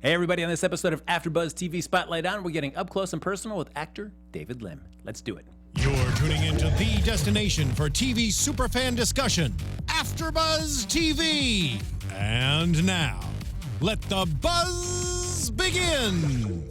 Hey everybody, on this episode of AFTERBUZZ TV Spotlight On, we're getting up close and personal with actor David Lim. Let's do it. You're tuning into the destination for TV superfan discussion, AFTERBUZZ TV. And now, let the buzz begin.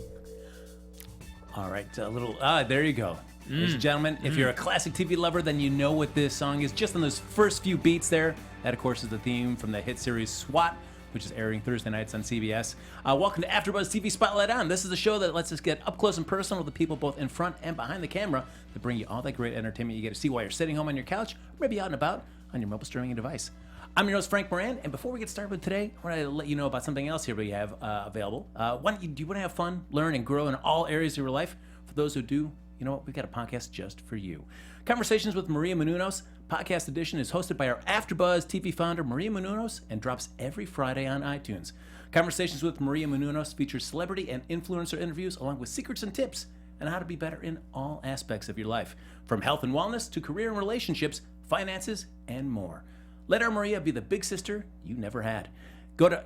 All right, there you go. Ladies and gentlemen, if you're a classic TV lover, then you know what this song is. Just on those first few beats there, that of course is the theme from the hit series SWAT, which is airing Thursday nights on CBS. Welcome to AFTERBUZZ TV Spotlight On. This is a show that lets us get up close and personal with the people both in front and behind the camera to bring you all that great entertainment you get to see while you're sitting home on your couch, or maybe out and about on your mobile streaming device. I'm your host, Frank Moran, and before we get started with today, I want to let you know about something else here we have available. Do you want to have fun, learn, and grow in all areas of your life? For those who do, you know what? We've got a podcast just for you. Conversations with Maria Menounos, podcast edition, is hosted by our AFTERBUZZ TV founder, Maria Menounos, and drops every Friday on iTunes. Conversations with Maria Menounos features celebrity and influencer interviews, along with secrets and tips on how to be better in all aspects of your life, from health and wellness to career and relationships, finances, and more. Let our Maria be the big sister you never had.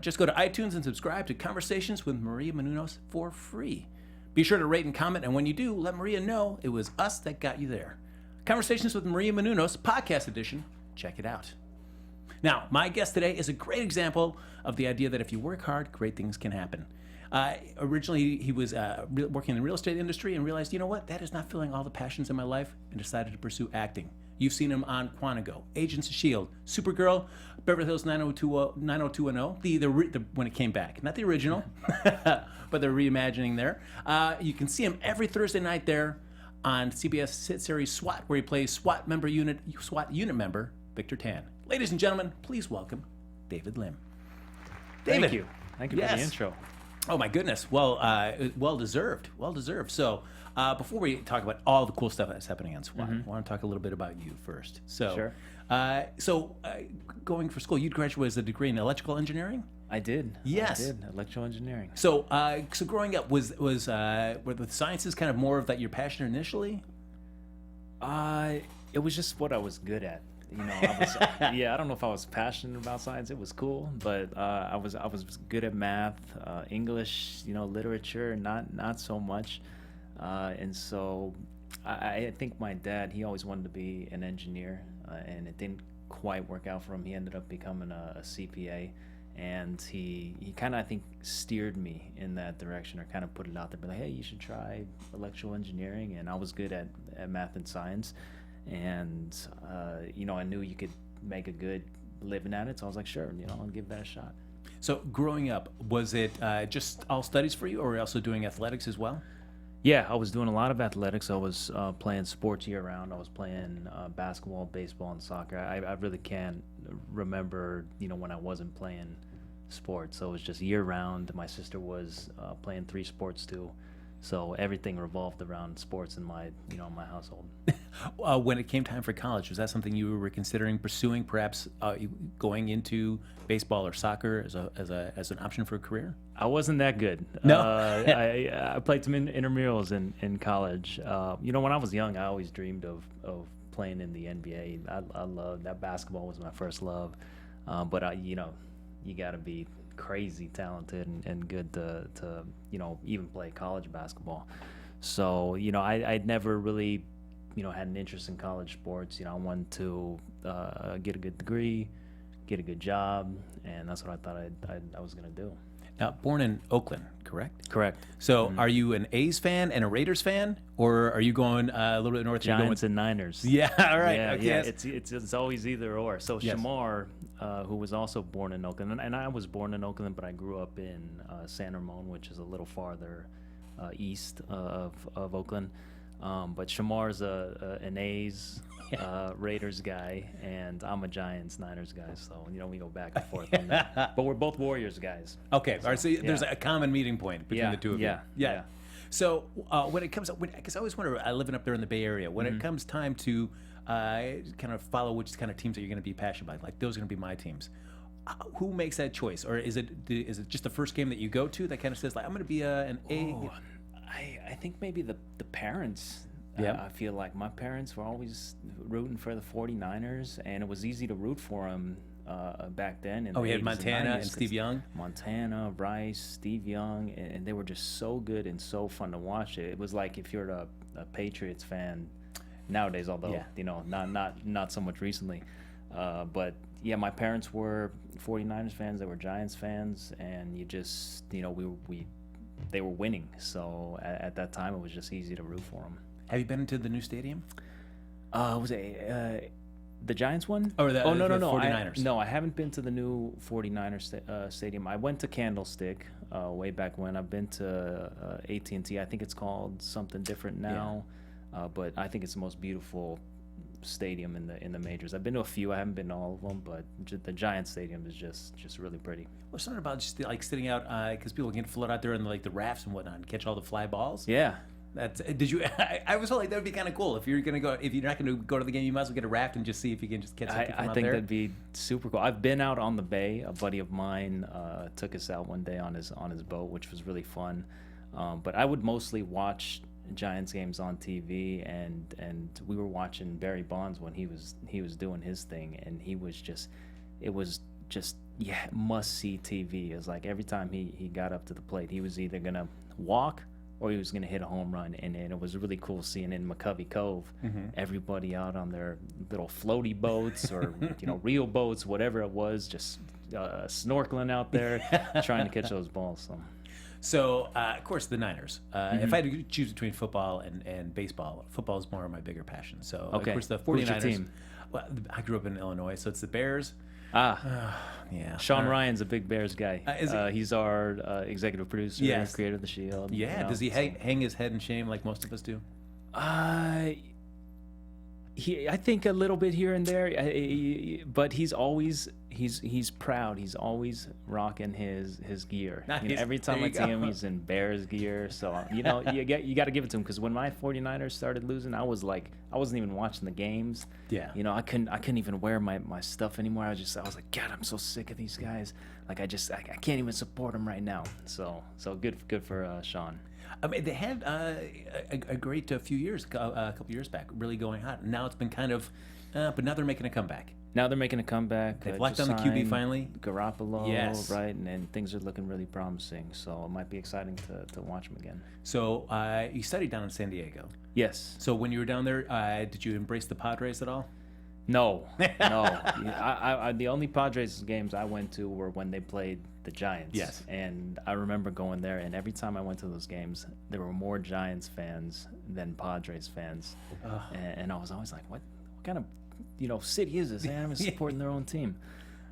Just go to iTunes and subscribe to Conversations with Maria Menounos for free. Be sure to rate and comment, and when you do, let Maria know it was us that got you there. Conversations with Maria Menounos, podcast edition. Check it out. Now, my guest today is a great example of the idea that if you work hard, great things can happen. Originally, he was working in the real estate industry and realized, you know what, that is not filling all the passions in my life, and decided to pursue acting. You've seen him on Quantico, Agents of S.W.A.T, Supergirl, Beverly Hills 90210, when it came back. Not the original, but they're reimagining there. You can see him every Thursday night there on CBS hit series SWAT, where he plays SWAT unit member Victor Tan. Ladies and gentlemen, please welcome David Lim. David. Thank you. Thank you for the intro. Oh my goodness. Well, well deserved. Well deserved. So, before we talk about all the cool stuff that's happening on SWAT, I want to talk a little bit about you first. So, Sure. Going for school, you graduated with a degree in electrical engineering. I did. Yes. I did. Electrical engineering. So, so growing up, were the sciences kind of more of that your passion initially? It was just what I was good at. You know, I was, I don't know if I was passionate about science. It was cool, but I was good at math, English, literature, not so much. And so I think my dad, he always wanted to be an engineer, and it didn't quite work out for him. He ended up becoming a CPA, and he kind of, I think, steered me in that direction, or kind of put it out there, but like, hey, you should try electrical engineering. And I was good at math and science. And, I knew you could make a good living at it. So I was like, sure, I'll give that a shot. So growing up, was it just all studies for you, or were you also doing athletics as well? Yeah, I was doing a lot of athletics. I was playing sports year round. I was playing basketball, baseball, and soccer. I really can't remember, when I wasn't playing sports. So it was just year round. My sister was playing 3 sports too. So everything revolved around sports in my household. When it came time for college, was that something you were considering pursuing, perhaps going into baseball or soccer as an option for a career? I wasn't that good. No. I played some intramurals in college. When I was young, I always dreamed of playing in the NBA. I loved that. Basketball was my first love. But you got to be crazy talented and good to even play college basketball. So I'd never really had an interest in college sports. I wanted to get a good degree, get a good job, and that's what I thought I was gonna do. Now, born in Oakland, correct? Correct. So are you an A's fan and a Raiders fan, or are you going a little bit north? Giants and Niners. Yeah, all right. Yeah, okay. yeah. It's always either or. So Yes. Shemar, who was also born in Oakland, and I was born in Oakland, but I grew up in San Ramon, which is a little farther east of Oakland. But Shemar's an A's Raiders guy, and I'm a Giants Niners guy. So we go back and forth on that. But we're both Warriors guys. Okay, all right. So there's a common meeting point between the two of you. Yeah. So when it comes up, because I always wonder, living up there in the Bay Area, when it comes time to kind of follow which kind of teams that you're going to be passionate about, like those are going to be my teams. Who makes that choice, or is it just the first game that you go to that kind of says like I'm going to be an A? I think maybe the parents. Yeah. I feel like my parents were always rooting for the 49ers, and it was easy to root for them back then. In Oh, the we had 80s Montana and 90s, Steve Young. Montana, Rice, Steve Young, and they were just so good and so fun to watch. It was like if you're a Patriots fan nowadays, although not so much recently. But yeah, my parents were 49ers fans. They were Giants fans, and you just they were winning. So at that time, it was just easy to root for them. Have you been into the new stadium? Was it the Giants one? Or the 49ers? I haven't been to the new 49ers stadium. I went to Candlestick way back when. I've been to AT&T. I think it's called something different now, but I think it's the most beautiful stadium in the majors. I've been to a few. I haven't been to all of them, but the Giants stadium is just really pretty. Well, something about just like sitting out because people can float out there in like the rafts and whatnot and catch all the fly balls. Yeah. Did you? I was like that would be kind of cool if you're not gonna go to the game, you might as well get a raft and just see if you can just catch something from out there. I think that'd be super cool. I've been out on the bay. A buddy of mine took us out one day on his boat, which was really fun. But I would mostly watch Giants games on TV, and we were watching Barry Bonds when he was doing his thing, and it was just must see TV. It was like every time he got up to the plate, he was either gonna walk or he was going to hit a home run, and it was really cool seeing in McCovey Cove everybody out on their little floaty boats or real boats, whatever it was, just snorkeling out there trying to catch those balls. So of course, the Niners. If I had to choose between football and baseball, football is more of my bigger passion. So of course, the 49ers. Who's your team? Well, I grew up in Illinois, so it's the Bears. Yeah. Sean Ryan's a big Bears guy. He's our executive producer, creator of the Shield. Yeah. Does he hang his head in shame like most of us do? I think a little bit here and there, but he's proud. He's always rocking his gear. Nice. Every time I see him, he's in Bears gear. So you got to give it to him, because when my 49ers started losing, I wasn't even watching the games. Yeah. I couldn't even wear my stuff anymore. I was like, God, I'm so sick of these guys. Like I can't even support them right now. So good for Sean. I mean, they had a great few years, a couple years back, really going hot. Now it's been kind of, but now they're making a comeback. They've locked down the QB finally. Garoppolo, yes. Right, and things are looking really promising. So it might be exciting to watch them again. So you studied down in San Diego. Yes. So when you were down there, did you embrace the Padres at all? No. I the only Padres games I went to were when they played the Giants. Yes. And I remember going there, and every time I went to those games, there were more Giants fans than Padres fans. And I was always like, what kind of city is this? They aren't even supporting their own team.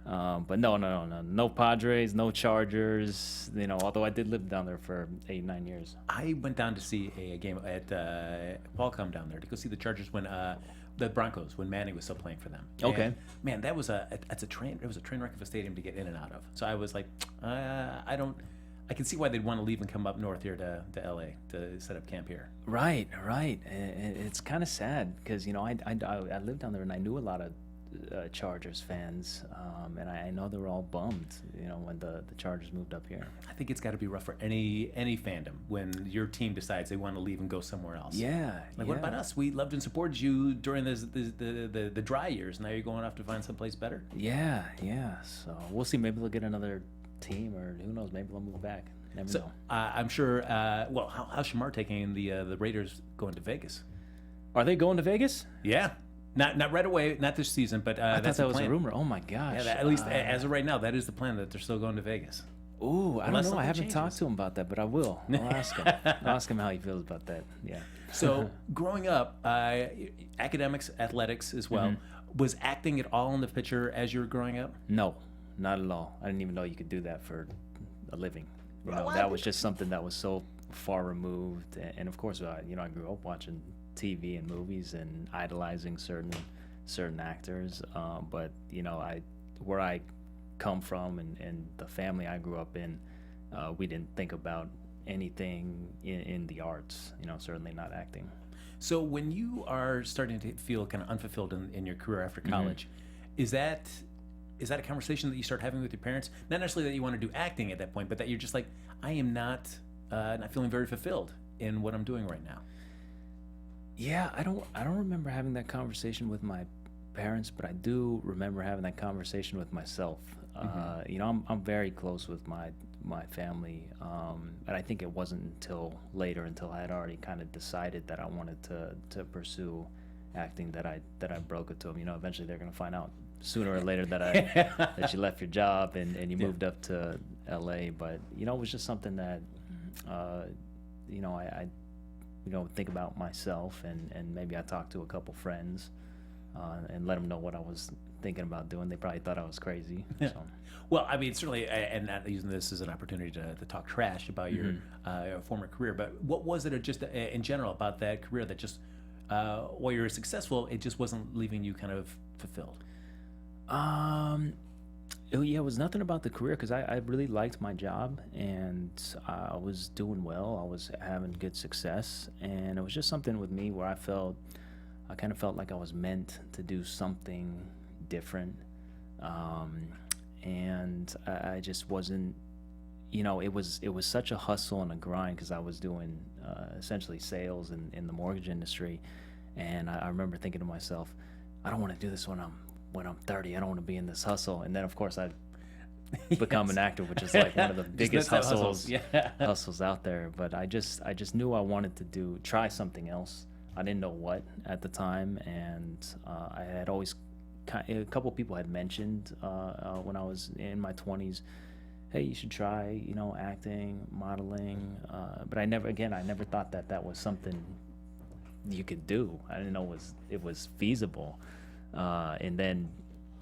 But no Padres, no Chargers. Although I did live down there for 8-9 years. I went down to see a game at Qualcomm down there to go see the Chargers when the Broncos, when Manning was still playing for them. Okay. And, man, it was a train wreck of a stadium to get in and out of. So I was like, I can see why they'd want to leave and come up north here to LA to set up camp here. Right. It's kind of sad because I lived down there and I knew a lot of Chargers fans, and I know they were all bummed, when the Chargers moved up here. I think it's got to be rough for any fandom when your team decides they want to leave and go somewhere else. Yeah. What about us? We loved and supported you during the dry years. Now you're going off to find someplace better. Yeah. So we'll see. Maybe they'll get another team, or who knows? Maybe they'll move back. Never know. I'm sure. How's Shemar taking the Raiders going to Vegas? Are they going to Vegas? Yeah. Not right away, not this season, but I that's thought that was plan. a rumor. Oh my gosh! Yeah, at least as of right now, that is the plan, that they're still going to Vegas. Ooh, I don't know. I haven't talked to him about that, but I will. I'll ask him. I'll ask him how he feels about that. Yeah. So growing up, academics, athletics as well. Was acting at all in the picture as you were growing up? No, not at all. I didn't even know you could do that for a living. That was just something that was so far removed. And of course, I grew up watching TV and movies and idolizing certain actors, but where I come from and the family I grew up in, we didn't think about anything in the arts, certainly not acting. So when you are starting to feel kind of unfulfilled in your career after college, is that a conversation that you start having with your parents? Not necessarily that you want to do acting at that point, but that you're just like, I am not feeling very fulfilled in what I'm doing right now. Yeah, I don't remember having that conversation with my parents, but I do remember having that conversation with myself. You know, I'm very close with my family, and I think it wasn't until later, until I had already kind of decided that I wanted to pursue acting, that I broke it to them. You know, eventually they're gonna find out sooner or later that that you left your job and you moved up to LA. But you know, it was just something that you know, I you know, think about myself, and maybe I talked to a couple friends and let them know what I was thinking about doing. They probably thought I was crazy. Yeah. So. Well, I mean, certainly, and not using this as an opportunity to talk trash about your former career, but what was it, or just in general about that career that just, while you were successful, it just wasn't leaving you kind of fulfilled? Yeah, it was nothing about the career, because I really liked my job, and I was doing well. I was having good success, and it was just something with me where I kind of felt like I was meant to do something different. And I just wasn't, you know, it was such a hustle and a grind, because I was doing essentially sales in the mortgage industry, and I remember thinking to myself, I don't want to do this when I'm 30. I don't want to be in this hustle. And then of course I become an actor, which is like one of the biggest hustles hustles out there. But I just knew I wanted to try something else. I didn't know what at the time, and I had always, a couple people had mentioned when I was in my 20s, hey, you should try, you know, acting, modeling, but I never thought that was something you could do. I didn't know it was feasible. And then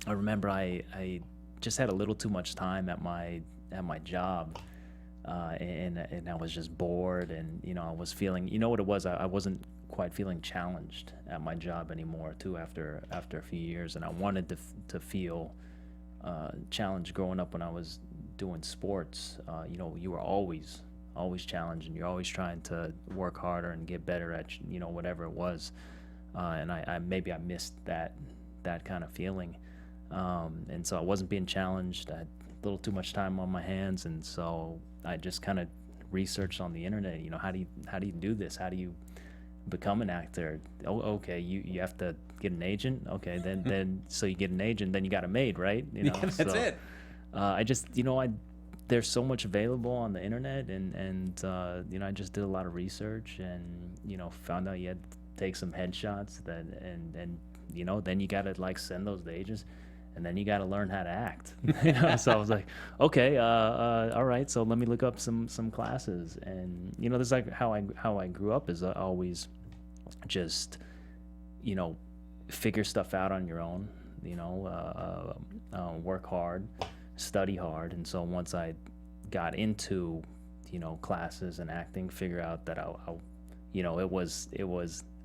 I remember I just had a little too much time at my job, and I was just bored, and you know, I was feeling, you know what it was, I wasn't quite feeling challenged at my job anymore too, after a few years, and I wanted to feel challenged. Growing up when I was doing sports, you know, you were always challenged, and you're always trying to work harder and get better at, you know, whatever it was, and I maybe I missed that kind of feeling, and so I wasn't being challenged. I had a little too much time on my hands, and so I just kind of researched on the internet, you know, how do you do this? How do you become an actor? Oh, okay, you have to get an agent. Okay, then so you get an agent, then you got a maid, right? You know, yeah, that's it. I just, you know, there's so much available on the internet, and you know, I just did a lot of research, and you know, found out you had to take some headshots, and you know, then you gotta like send those to agents, and then you gotta learn how to act. You know, so I was like, okay, all right, so let me look up some classes, and you know, this is like how I grew up, is always just, you know, figure stuff out on your own, you know, work hard, study hard. And so once I got into, you know, classes and acting, figure out that I you know, it was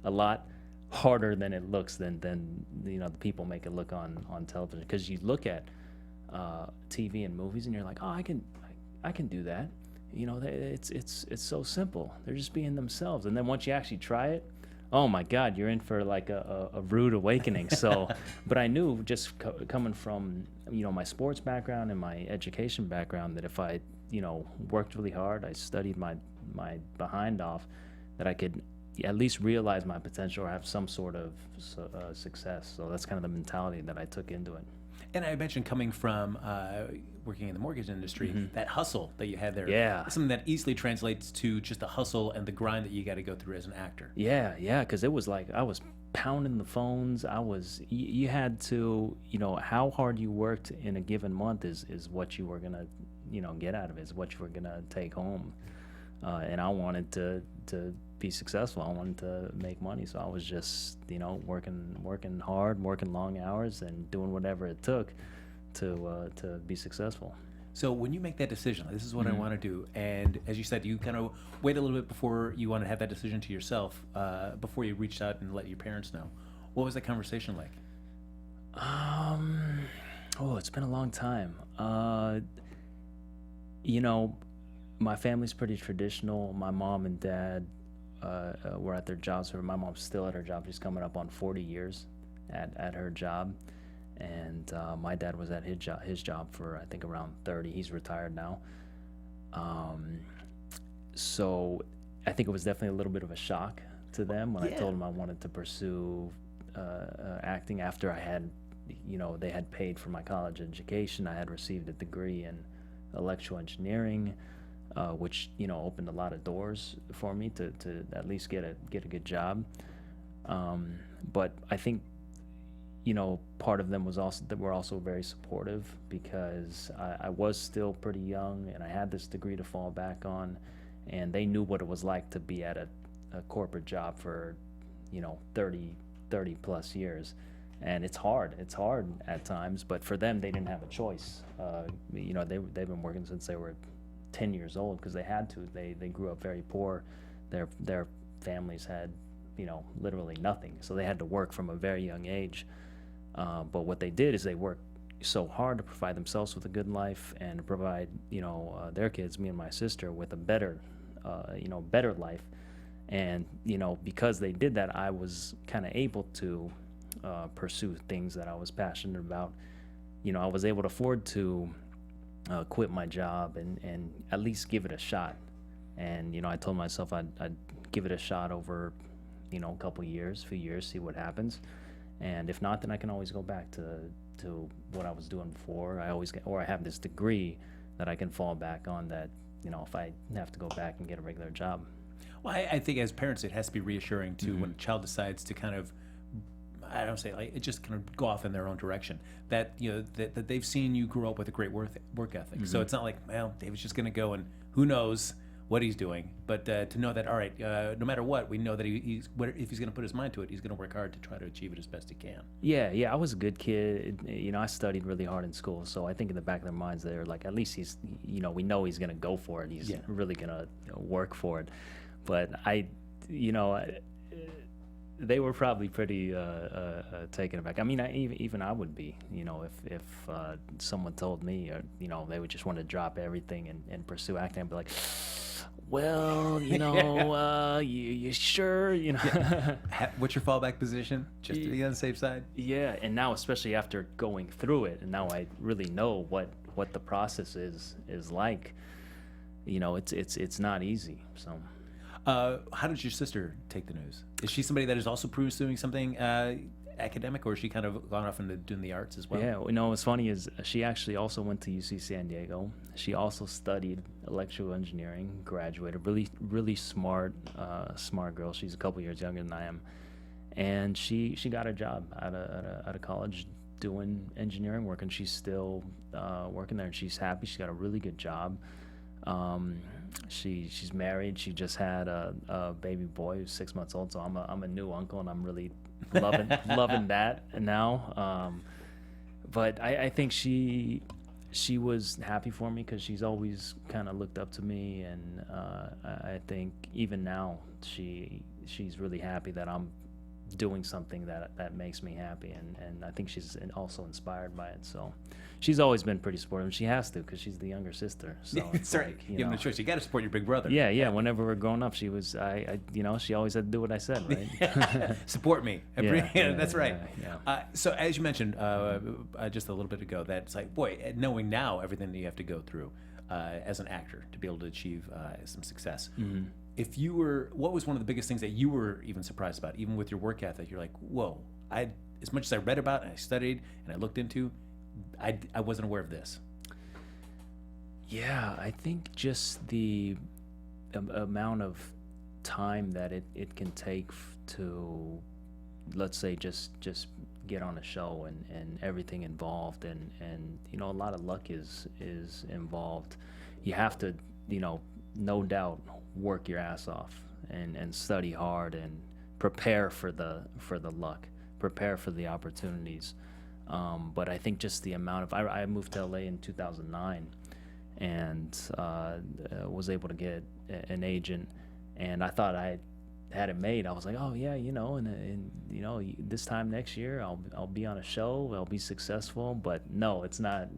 a lot harder than it looks, than you know, the people make it look on television, because you look at TV and movies and you're like, oh, I can do that, you know, it's so simple, they're just being themselves. And then once you actually try it, oh my God, you're in for like a rude awakening. So, but I knew, just coming from, you know, my sports background and my education background, that if I, you know, worked really hard, I studied my behind off, that I could at least realize my potential or have some sort of success. So that's kind of the mentality that I took into it. And I mentioned coming from working in the mortgage industry, that hustle that you had there, Yeah. something that easily translates to just the hustle and the grind that you got to go through as an actor. Yeah, because it was like I was pounding the phones. You had to, you know, how hard you worked in a given month is what you were gonna, you know, get out of it, is what you were gonna take home. And I wanted to be successful. I wanted to make money, so I was just, you know, working hard, working long hours, and doing whatever it took to be successful. So when you make that decision, like, this is what I want to do, and as you said, you kind of wait a little bit before you want to have that decision to yourself, before you reached out and let your parents know. What was that conversation like? Oh, it's been a long time. You know, my family's pretty traditional. My mom and dad were at their jobs. My mom's still at her job. She's coming up on 40 years at her job. And my dad was at his job for, I think, around 30. He's retired now. So I think it was definitely a little bit of a shock to them when I told them I wanted to pursue acting after I had, they had paid for my college education. I had received a degree in electrical engineering, which opened a lot of doors for me to at least get a good job. But I think part of them was also that were also very supportive, because I was still pretty young and I had this degree to fall back on, and they knew what it was like to be at a corporate job for 30 plus years. And it's hard at times, but for them, they didn't have a choice. They've been working since they were 10 years old, because they had to. They grew up very poor. Their families had literally nothing, so they had to work from a very young age. But what they did is they worked so hard to provide themselves with a good life and to provide their kids, me and my sister, with a better life. And because they did that, I was kind of able to pursue things that I was passionate about. I was able to afford to quit my job and at least give it a shot. And I told myself I'd give it a shot over a few years, see what happens. And if not, then I can always go back to what I was doing before. I have this degree that I can fall back on, that if I have to go back and get a regular job. Well, I think as parents, it has to be reassuring too, when a child decides to kind of, I don't say like, it just kind of go off in their own direction, that that they've seen you grow up with a great work ethic. So it's not like, well, David's just going to go and who knows what he's doing, but to know that, all right, no matter what, we know that if he's going to put his mind to it, he's going to work hard to try to achieve it as best he can. Yeah, I was a good kid. I studied really hard in school, so I think in the back of their minds, they're like, at least he's, we know he's going to go for it. He's really going to work for it. But they were probably pretty taken aback. I mean, even I would be, if someone told me, they would just want to drop everything and pursue acting. I'd be like, well, you sure? What's your fallback position? Just to be on the safe side? Yeah, and now, especially after going through it, and now I really know what the process is like. It's not easy. So. How did your sister take the news? Is she somebody that is also pursuing something academic, or is she kind of gone off into doing the arts as well? Yeah, what's funny is she actually also went to UC San Diego. She also studied electrical engineering, graduated, really smart girl. She's a couple years younger than I am. And she got a job out of college doing engineering work, and she's still working there, and she's happy. She's got a really good job. She's married. She just had a baby boy who's 6 months old. So I'm a new uncle, and I'm really loving that now. But I think she was happy for me, because she's always kind of looked up to me, and I think even now she's really happy that I'm doing something that makes me happy, and I think she's also inspired by it. So she's always been pretty supportive. She has to, because she's the younger sister. So it's right. like, you have no choice. You got to support your big brother. Yeah. Whenever we're growing up, she was she always had to do what I said, right? Support me. That's right. Yeah. So as you mentioned just a little bit ago, that it's like, boy, knowing now everything that you have to go through as an actor to be able to achieve some success. Mm-hmm. What was one of the biggest things that you were even surprised about, even with your work ethic? You're like, whoa, as much as I read about and I studied and I looked into, I wasn't aware of this. Yeah, I think just the amount of time that it can take to, let's say, just get on a show and everything involved, and a lot of luck is involved. You have to, no doubt, work your ass off and study hard and prepare for the luck, prepare for the opportunities. But I think just the amount of, I moved to LA in 2009 and was able to get an agent, and I thought I had it made. I was like, oh yeah, this time next year I'll be on a show, I'll be successful. But no, it's not.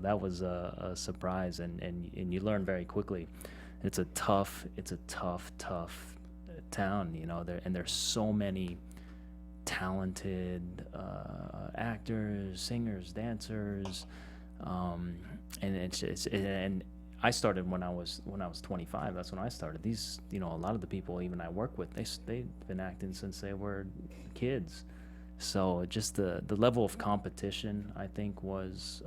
That was a surprise, and you learn very quickly. It's a tough town, there's so many talented actors, singers, dancers, and I started when I was 25. That's when I started. These, a lot of the people even I work with, they've been acting since they were kids. So just the level of competition, I think, was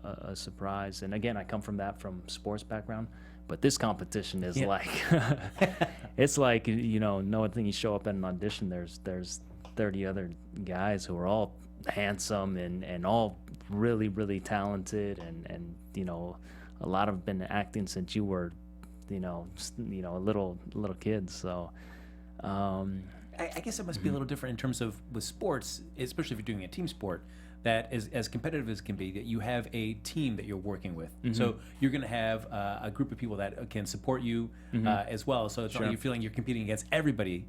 a surprise. And again, I come from sports background, but this competition is like, it's like, you know, no thing you show up at an audition, there's 30 other guys who are all handsome and all really, really talented. And, you know, a lot have been acting since you were, you know, a little kid. So, I guess it must be a little different in terms of with sports, especially if you're doing a team sport, that is as competitive as can be, that you have a team that you're working with. So you're going to have a group of people that can support you as well. So it's not like you're feeling you're competing against everybody.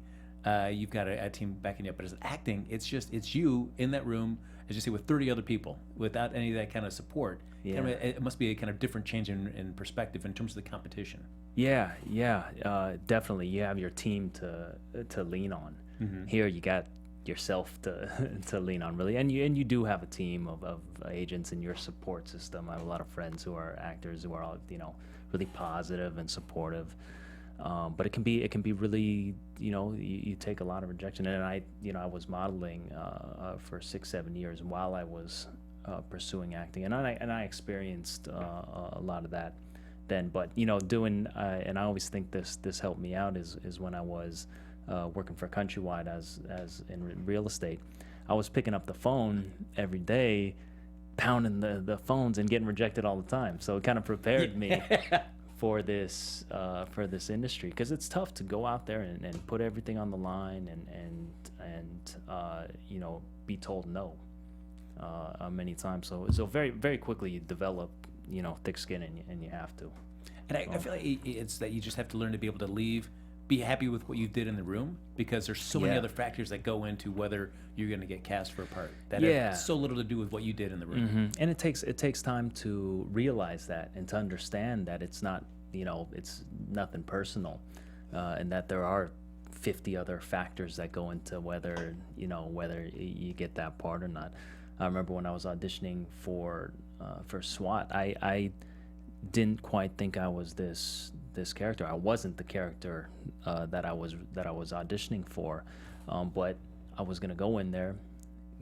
You've got a team backing you up. But as acting, it's you in that room, as you say, with 30 other people without any of that kind of support. Yeah. Kind of, it must be a kind of different change in perspective in terms of the competition. Yeah, definitely. You have your team to lean on. Here, you got yourself to lean on, really, and you do have a team of agents in your support system. I have a lot of friends who are actors who are all, you know, really positive and supportive. But it can be really, you know, you take a lot of rejection. And I was modeling for 6-7 years while I was pursuing acting, and I experienced a lot of that then. But you know, doing and I always think this helped me out is when I was working for Countrywide as in real estate. I was picking up the phone every day, pounding the phones and getting rejected all the time. So it kind of prepared me for this industry, because it's tough to go out there and put everything on the line and you know, be told no many times. So very, very quickly you develop, you know, thick skin, and you have to. And I feel like it's that you just have to learn to be able to leave, be happy with what you did in the room, because there's so many other factors that go into whether you're going to get cast for a part that have so little to do with what you did in the room. And it takes time to realize that and to understand that it's not, you know, it's nothing personal, and that there are 50 other factors that go into whether you get that part or not. I remember when I was auditioning for SWAT, I didn't quite think I was this character. I wasn't the character that I was auditioning for, but I was gonna go in there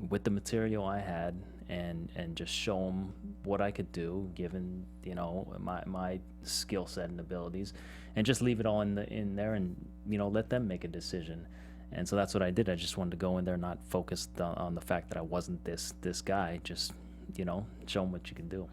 with the material I had and just show them what I could do, given, you know, my skill set and abilities, and just leave it all in there and, you know, let them make a decision. And so that's what I did. I just wanted to go in there not focused on the fact that I wasn't this guy, just, you know, show them what you can do.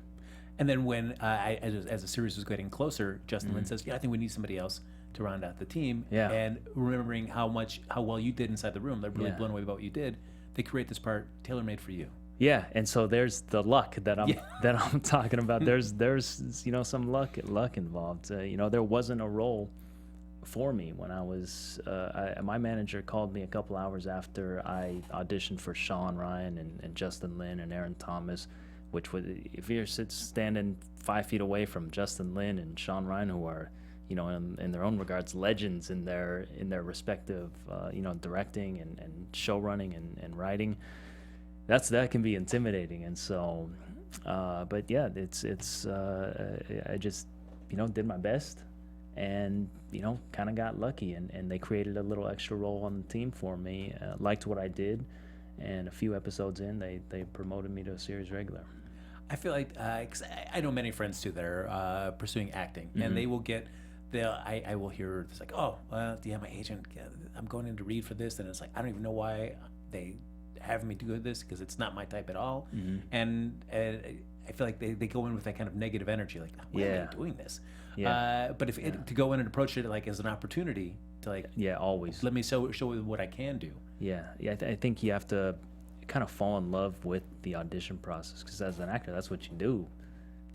And then when as the series was getting closer, Justin Lin says, "Yeah, I think we need somebody else to round out the team." Yeah. And remembering how well you did inside the room, they're really blown away by what you did. They create this part tailor-made for you. Yeah, and so there's the luck that I'm talking about. There's you know, some luck involved. You know, there wasn't a role for me when I was. My manager called me a couple hours after I auditioned for Sean Ryan and Justin Lin and Aaron Thomas, which was, if you're standing 5 feet away from Justin Lin and Sean Ryan, who are, you know, in their own regards, legends in their respective, you know, directing and show running and writing, that can be intimidating. And so, but yeah, it's I just, you know, did my best, and, you know, kind of got lucky, and they created a little extra role on the team for me. Liked what I did, and a few episodes in, they promoted me to a series regular. I feel like, 'cause I know many friends too that are pursuing acting, and they will get, I will hear it's like, "Oh, well, yeah, my agent, I'm going in to read for this," and it's like, I don't even know why they have me do this, because it's not my type at all. And I feel like they go in with that kind of negative energy, like, "Why am I doing this?" But to go in and approach it like as an opportunity to, like, always let me show what I can do. I think you have to kind of fall in love with the audition process, because as an actor, that's what you do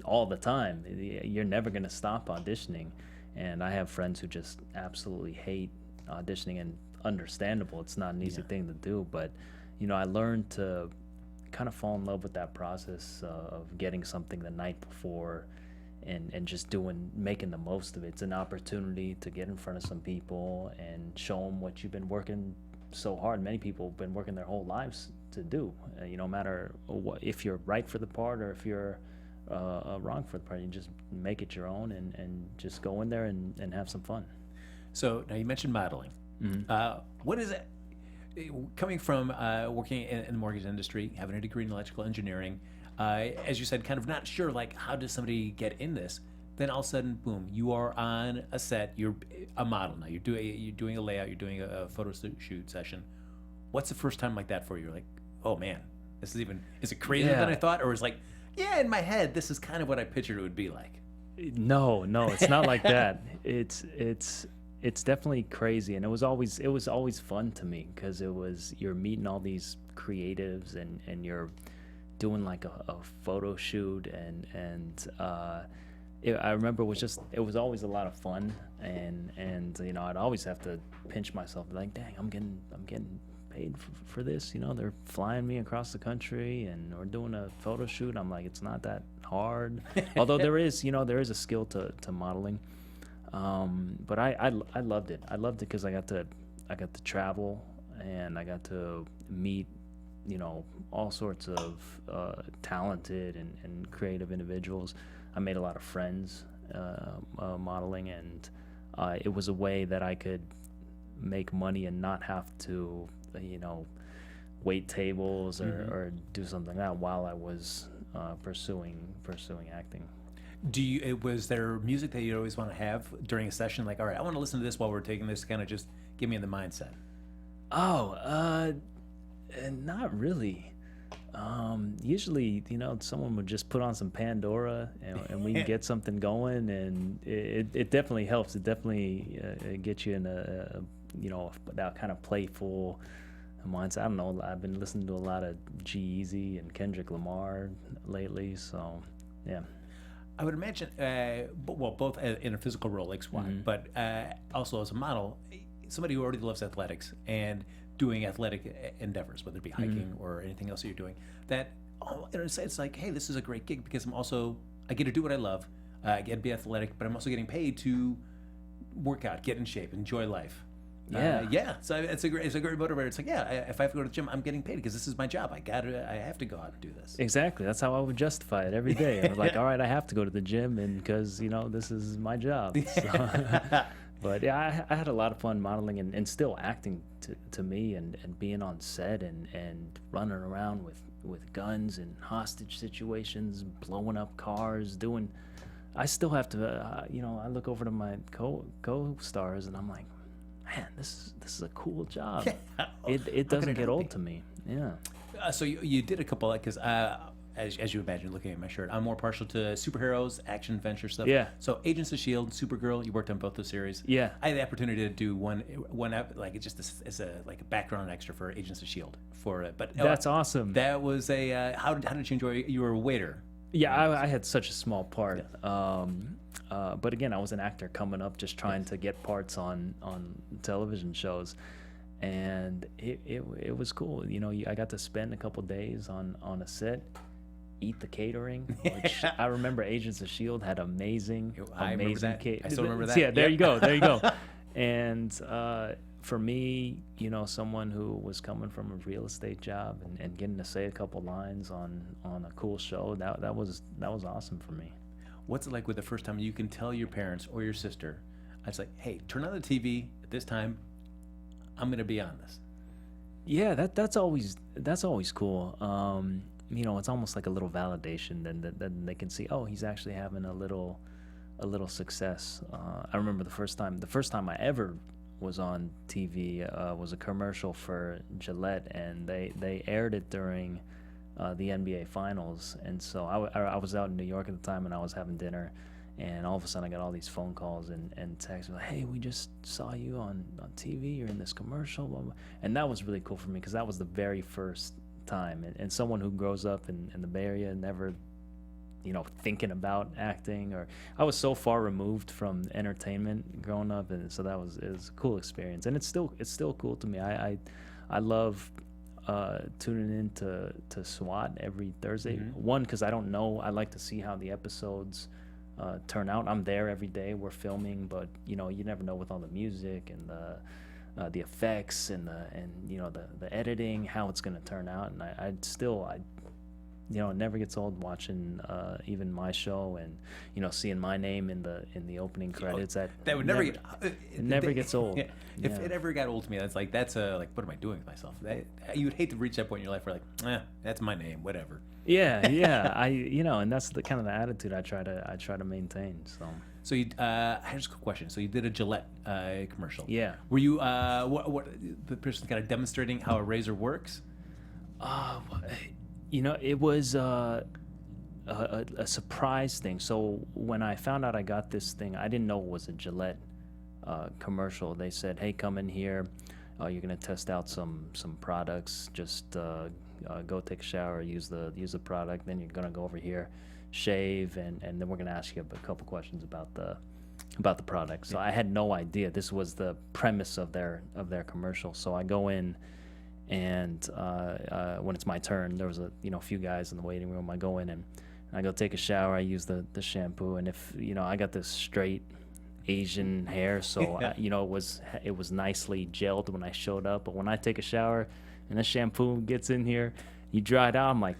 all the time. You're never going to stop auditioning. And I have friends who just absolutely hate auditioning, and understandable. It's not an easy thing to do, but, you know, I learned to kind of fall in love with that process of getting something the night before and just making the most of it. It's an opportunity to get in front of some people and show them what you've been working so hard. Many people have been working their whole lives to do. You know, no matter if you're right for the part or if you're wrong for the part, you just make it your own and just go in there and have some fun. So now you mentioned modeling. What is it? coming from working in the mortgage industry, having a degree in electrical engineering, as you said, kind of not sure, like, how does somebody get in this? Then all of a sudden, boom, you are on a set. You're a model now. You're doing a layout. You're doing a photo shoot session. What's the first time like that for you? You're like, oh man, is it crazier than I thought? Or is like, yeah, in my head, this is kind of what I pictured it would be like. No, it's not like that. It's definitely crazy, and it was always fun to me because you're meeting all these creatives and you're doing like a photo shoot and I remember it was always a lot of fun, and I'd always have to pinch myself like, dang, I'm getting paid for this, they're flying me across the country and we're doing a photo shoot. I'm like, it's not that hard. Although there is a skill to modeling. But I loved it. I loved it because I got to travel and I got to meet, all sorts of talented and creative individuals. I made a lot of friends modeling, and it was a way that I could make money and not have to, wait tables or do something like that while I was pursuing acting. Was there music that you always want to have during a session? Like, all right, I want to listen to this while we're taking this, kind of just get me in the mindset. Not really. Usually, someone would just put on some Pandora and we can get something going, and it definitely helps. It definitely gets you in that kind of playful mindset. I don't know. I've been listening to a lot of G-Eazy and Kendrick Lamar lately, so yeah. I would imagine, both in a physical role like SWAT, but also as a model, somebody who already loves athletics and doing athletic endeavors, whether it be hiking or anything else that you're doing, that in a sense, it's like, hey, this is a great gig because I get to do what I love, I get to be athletic, but I'm also getting paid to work out, get in shape, enjoy life. So it's a great motivator. It's like, if I have to go to the gym, I'm getting paid because this is my job. I have to go out and do this. Exactly. That's how I would justify it every day. I was like, all right, I have to go to the gym, and because this is my job. So, but yeah, I had a lot of fun modeling and still acting to me, and being on set and running around with guns and hostage situations, blowing up cars, I still have to, I look over to my co-stars and I'm like, man, this is a cool job. Yeah. It doesn't get old to me. Yeah. So you did a couple, because as you imagine, looking at my shirt, I'm more partial to superheroes, action, adventure stuff. Yeah. So Agents of S.W.A.T, Supergirl, you worked on both those series. Yeah. I had the opportunity to do one like it's just as a background extra for Agents of S.W.A.T for it. But that's awesome. That was how did you enjoy? You were a waiter. Yeah, I had such a small part. Yeah. But again, I was an actor coming up, just trying to get parts on television shows, and it was cool. I got to spend a couple days on a set, eat the catering, which I remember Agents of S.W.A.T had amazing catering. I still remember that. Yeah, there you go. And for me, someone who was coming from a real estate job and getting to say a couple lines on a cool show, that was awesome for me. What's it like with the first time you can tell your parents or your sister, it's like, hey, turn on the TV at this time, I'm going to be on this? Yeah, that's always cool. It's almost like a little validation. Then they can see, oh, he's actually having a little success. I remember the first time I ever was on TV was a commercial for Gillette, and they aired it during the NBA Finals. And so I was out in New York at the time, and I was having dinner, and all of a sudden I got all these phone calls and texts like, hey, we just saw you on TV, you're in this commercial, blah, blah. And that was really cool for me because that was the very first time, and someone who grows up in the Bay Area, never thinking about acting, or I was so far removed from entertainment growing up, and so it was a cool experience, and it's still cool to me. I love tuning in to SWAT every Thursday. One, because I don't know, I like to see how the episodes turn out. I'm there every day, we're filming, but you never know with all the music and the effects and the editing, how it's going to turn out. And you know, it never gets old watching even my show and, you know, seeing my name in the opening credits. That would never get. it never gets old. Yeah. If it ever got old to me, that's like what am I doing with myself? You would hate to reach that point in your life where that's my name, whatever. Yeah. You know, and that's the kind of the attitude I try to maintain. So you, I have just a quick question. So you did a Gillette commercial. Yeah. Were you what the person kind of demonstrating how a razor works? You know, it was a surprise thing. So when I found out I got this thing, I didn't know it was a Gillette commercial. They said, "Hey, come in here. You're gonna test out some products. Just go take a shower, use the product. Then you're gonna go over here, shave, and then we're gonna ask you a couple questions about the product." So I had no idea this was the premise of their commercial. So I go in. And when it's my turn, there was a few guys in the waiting room. I go in and I go take a shower. I use the shampoo, and if I got this straight Asian hair, so it was nicely gelled when I showed up. But when I take a shower and the shampoo gets in here, you dry it out. I'm like,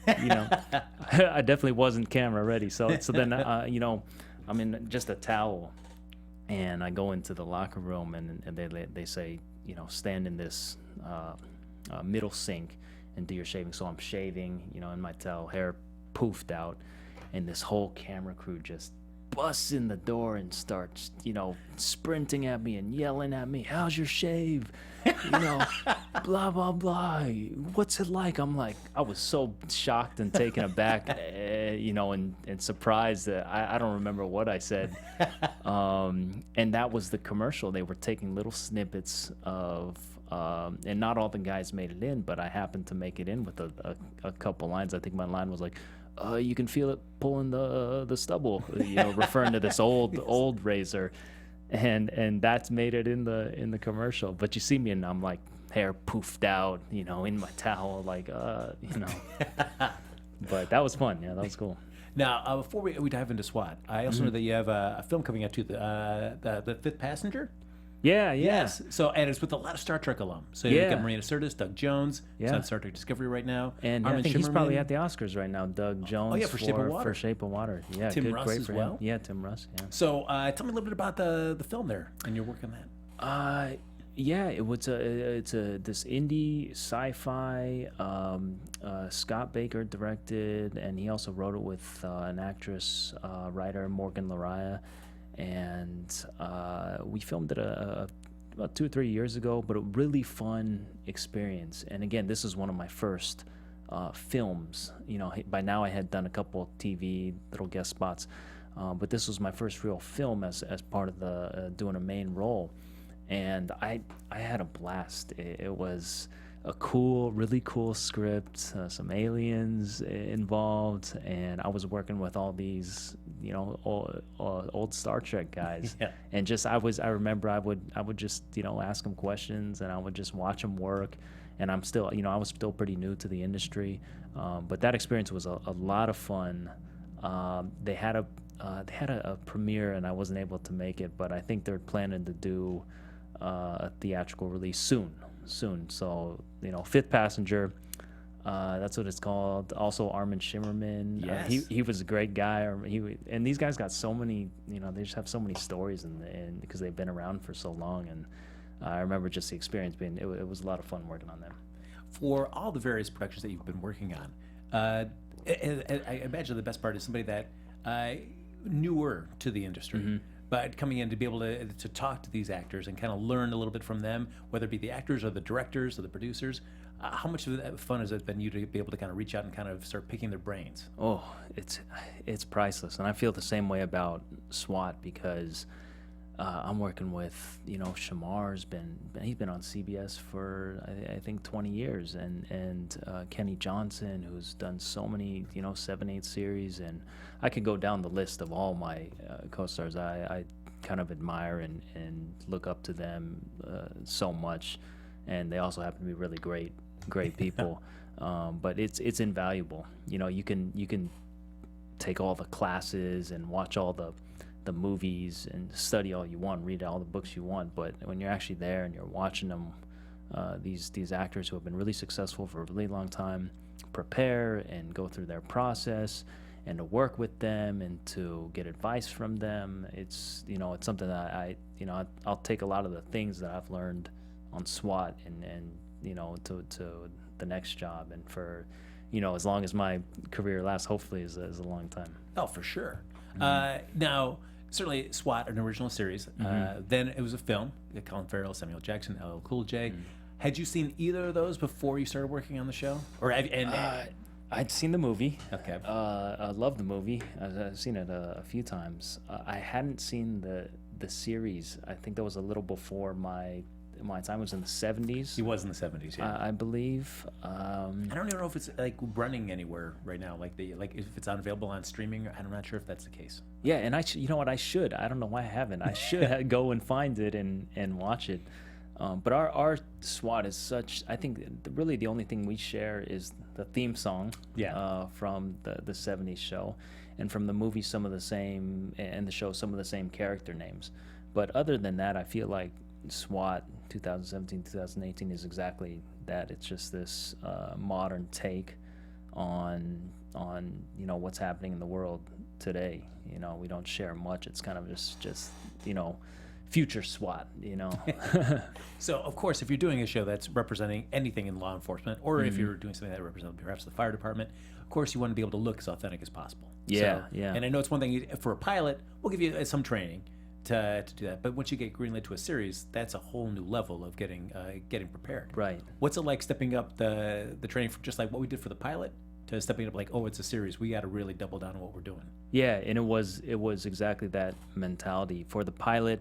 I definitely wasn't camera ready. So then I'm in just a towel, and I go into the locker room, and they say, stand in this middle sink and do your shaving. So I'm shaving, in my towel, hair poofed out, and this whole camera crew just busts in the door and starts, sprinting at me and yelling at me, "How's your shave?" Blah, blah, blah. "What's it like?" I'm like, I was so shocked and taken aback, and surprised that I don't remember what I said. And that was the commercial. They were taking little snippets of, and not all the guys made it in, but I happened to make it in with a couple lines. I think my line was like, "You can feel it pulling the stubble," referring to this old razor. And that's made it in the commercial. But you see me, and I'm like, hair poofed out, in my towel, like, But that was fun. Yeah, that was cool. Now, before we dive into SWAT, I also know that you have a film coming out too, the Fifth Passenger. Yeah. Yes. So, and it's with a lot of Star Trek alum. So you got Marina Sirtis, Doug Jones. Yeah. He's on Star Trek Discovery right now. And I think he's probably at the Oscars right now. Doug Jones. For Shape of Water. For Shape of Water. Yeah. Tim Russ great as for well. Him. Yeah, Tim Russ. Yeah. So tell me a little bit about the film there and your work on that. Yeah, it's this indie sci-fi. Scott Baker directed, and he also wrote it with an actress, writer, Morgan Lariah. And we filmed it about 2 or 3 years ago, but a really fun experience. And again, this is one of my first films. By now I had done a couple TV little guest spots, but this was my first real film as part of the doing a main role. And I had a blast. It was a really cool script, some aliens involved, and I was working with all these, old Star Trek guys. Yeah. And I remember I would just, ask them questions, and I would just watch them work. And I'm still, I was still pretty new to the industry, but that experience was a lot of fun. They had a premiere, and I wasn't able to make it, but I think they're planning to do a theatrical release soon. So, Fifth Passenger, that's what it's called. Also, Armin Shimmerman. Yes. He was a great guy. And these guys got so many, they just have so many stories, and because they've been around for so long. And I remember just the experience being, it was a lot of fun working on them. For all the various productions that you've been working on, I imagine the best part is somebody that newer to the industry. Mm-hmm. But coming in to be able to talk to these actors and kind of learn a little bit from them, whether it be the actors or the directors or the producers, how much of fun has it been you to be able to kind of reach out and kind of start picking their brains? Oh, it's priceless. And I feel the same way about SWAT because I'm working with, Shemar he's been on CBS for I think 20 years, and Kenny Johnson, who's done so many 7/8 series, and I could go down the list of all my co-stars. I kind of admire and look up to them so much, and they also happen to be really great people. But it's invaluable. You can take all the classes and watch all the movies and study all you want, read all the books you want, but when you're actually there and you're watching them these actors who have been really successful for a really long time prepare and go through their process, and to work with them and to get advice from them. It's it's something that I'll take a lot of the things that I've learned on SWAT and to the next job, and for as long as my career lasts, hopefully is a long time. Oh, for sure. Now, certainly SWAT, an original series. Then it was a film. Colin Farrell, Samuel Jackson, LL Cool J. Had you seen either of those before you started working on the show? Or I'd seen the movie. Okay. I love the movie. I've seen it a few times. I hadn't seen the series. I think that was a little before my time. It was in the 70s. He was in the 70s, yeah. I believe. I don't even know if it's like running anywhere right now. Like if it's unavailable on streaming. I'm not sure if that's the case. Yeah, and you know what? I should. I don't know why I haven't. I should go and find it and watch it. But our SWAT is such. I think really the only thing we share is the theme song. Yeah. From the 70s show, and from the movie some of the same, and the show some of the same character names. But other than that, I feel like SWAT 2017 2018 is exactly that. It's just this modern take on what's happening in the world today. We don't share much. It's kind of just future SWAT. So of course, if you're doing a show that's representing anything in law enforcement, or if you're doing something that represents perhaps the fire department, of course you want to be able to look as authentic as possible. Yeah. And I know it's one thing for a pilot, we'll give you some training to do that. But once you get greenlit to a series, that's a whole new level of getting prepared. Right. What's it like stepping up the training from just like what we did for the pilot to stepping up like, oh, it's a series, we got to really double down on what we're doing? Yeah, and it was exactly that mentality for the pilot.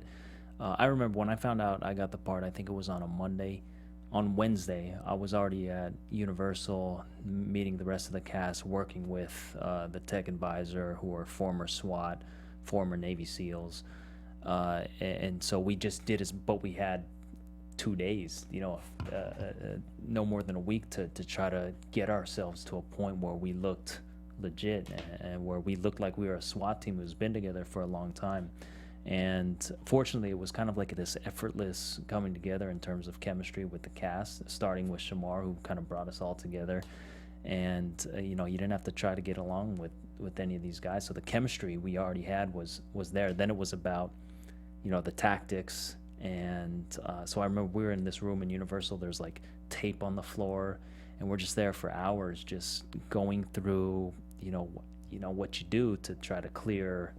I remember when I found out I got the part. I think it was on a Monday. On Wednesday, I was already at Universal meeting the rest of the cast, working with the tech advisor, who are former SWAT, former Navy SEALs. And so we just did but we had 2 days, no more than a week to try to get ourselves to a point where we looked legit and where we looked like we were a SWAT team who's been together for a long time. And fortunately, it was kind of like this effortless coming together in terms of chemistry with the cast, starting with Shemar, who kind of brought us all together. And you didn't have to try to get along with any of these guys, so the chemistry we already had was there. Then it was about the tactics. And so I remember we were in this room in Universal. There's like tape on the floor, and we're just there for hours, just going through what you do to try to clear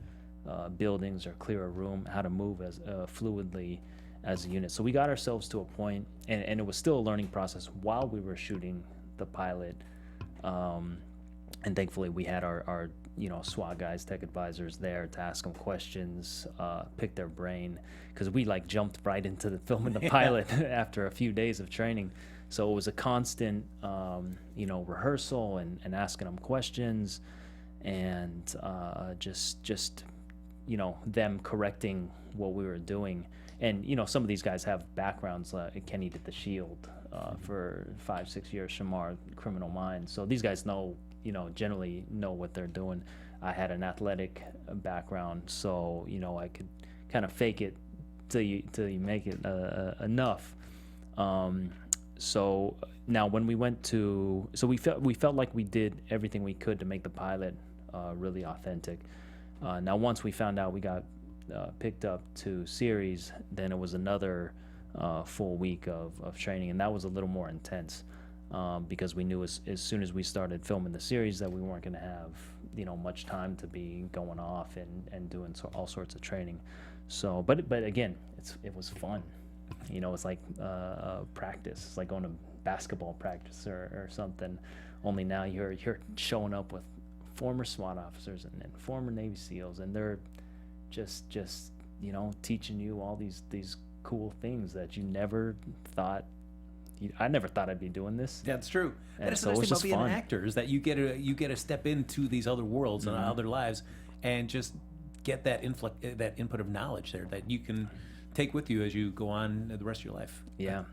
buildings or clear a room, how to move as fluidly as a unit. So we got ourselves to a point, and it was still a learning process while we were shooting the pilot. And thankfully we had our SWAT guys, tech advisors there to ask them questions, pick their brain, because we jumped right into the film and the pilot after a few days of training. So it was a constant rehearsal and asking them questions, and just them correcting what we were doing. And some of these guys have backgrounds. Kenny did The Shield for 5-6 years, Shemar, Criminal Minds. So these guys generally know what they're doing. I had an athletic background, so I could kind of fake it till you make it enough. So now when we went to, so we felt like we did everything we could to make the pilot really authentic. Now once we found out we got picked up to series, then it was another full week of training, and that was a little more intense. Because we knew as soon as we started filming the series that we weren't going to have much time to be going off and doing all sorts of training. So but again, it was fun. It's like practice. It's like going to basketball practice or something. Only now you're showing up with former SWAT officers and former Navy SEALs, and they're just teaching you all these cool things that you never thought. I never thought I'd be doing this. That's true. And it's so the it nice was thing just about fun. being an actor is that you get to step into these other worlds and other lives, and just get that input of knowledge there that you can take with you as you go on the rest of your life. Yeah.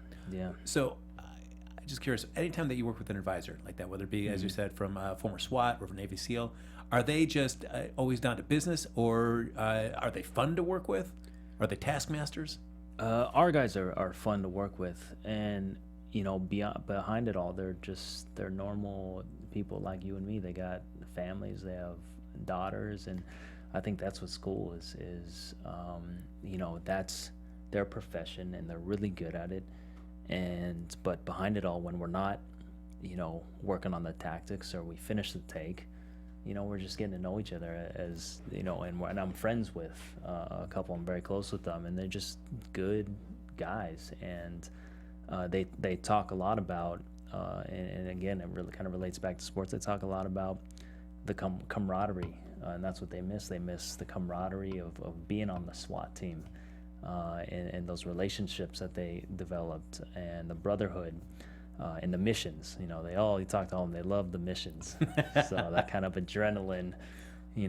So, I'm just curious. Anytime that you work with an advisor like that, whether it be as you said from former SWAT or from Navy SEAL, are they just always down to business, or are they fun to work with? Are they taskmasters? Our guys are fun to work with, and behind it all, they're normal people like you and me. They got families, they have daughters, and I think that's what's cool is that's their profession, and they're really good at it. But behind it all, when we're not, working on the tactics, or we finish the take, we're just getting to know each other as, and I'm friends with a couple. I'm very close with them, and they're just good guys. And they talk a lot about, and again, it really kind of relates back to sports. They talk a lot about the camaraderie, and that's what they miss. They miss the camaraderie of being on the SWAT team, and those relationships that they developed, and the brotherhood. And the missions, you talk to them, they love the missions. So that kind of adrenaline,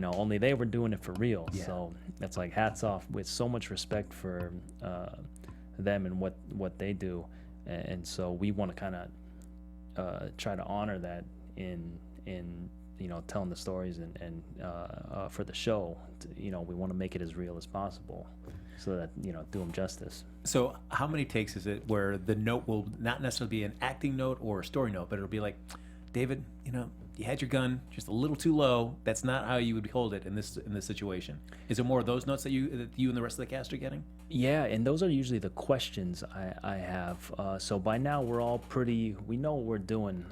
only they were doing it for real. Yeah. So that's like hats off, with so much respect for them and what they do. And so we want to kind of try to honor that in telling the stories and for the show. We want to make it as real as possible, so that do them justice. So how many takes is it where the note will not necessarily be an acting note or a story note, but it'll be like, David, you had your gun just a little too low. That's not how you would hold it in this situation. Is it more of those notes that you and the rest of the cast are getting? Yeah, and those are usually the questions I have. So by now we know what we're doing,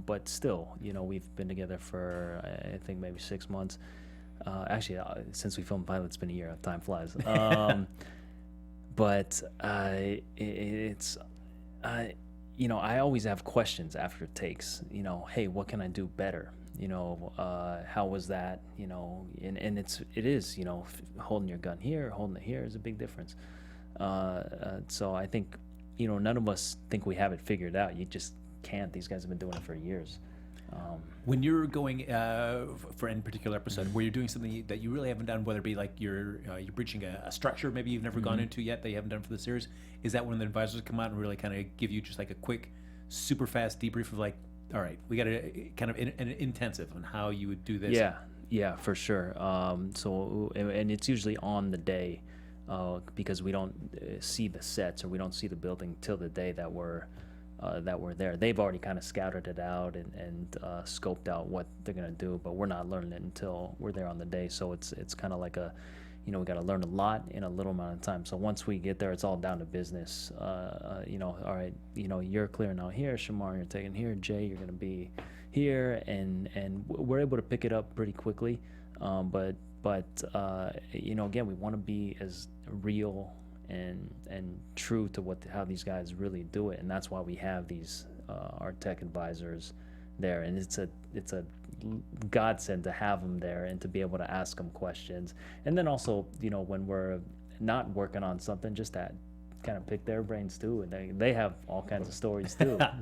but still, we've been together for I think maybe 6 months. Actually, since we filmed pilot, it's been a year. Time flies. But it's I always have questions after takes. Hey, what can I do better? How was that? And it is holding your gun here, holding it here is a big difference. So I think none of us think we have it figured out. You just can't. These guys have been doing it for years. When you're going for any particular episode where you're doing something that you really haven't done, whether it be like you're breaching a structure maybe you've never gone into yet that you haven't done for the series, is that when the advisors come out and really kind of give you just like a quick, super fast debrief of like, all right, we got to kind of an intensive on how you would do this? Yeah, for sure. So and it's usually on the day, because we don't see the sets, or we don't see the building till the day that we're there. They've already kind of scouted it out and scoped out what they're gonna do, but we're not learning it until we're there on the day. So it's kind of like we got to learn a lot in a little amount of time. So once we get there, it's all down to business. All right, you're clearing out here, Shemar, you're taking here, Jay, you're gonna be here, and we're able to pick it up pretty quickly. But again, we want to be as real and true to how these guys really do it, and that's why we have these our tech advisors there, and it's a godsend to have them there and to be able to ask them questions. And then also when we're not working on something, just that kind of pick their brains too, and they have all kinds of stories too. Well,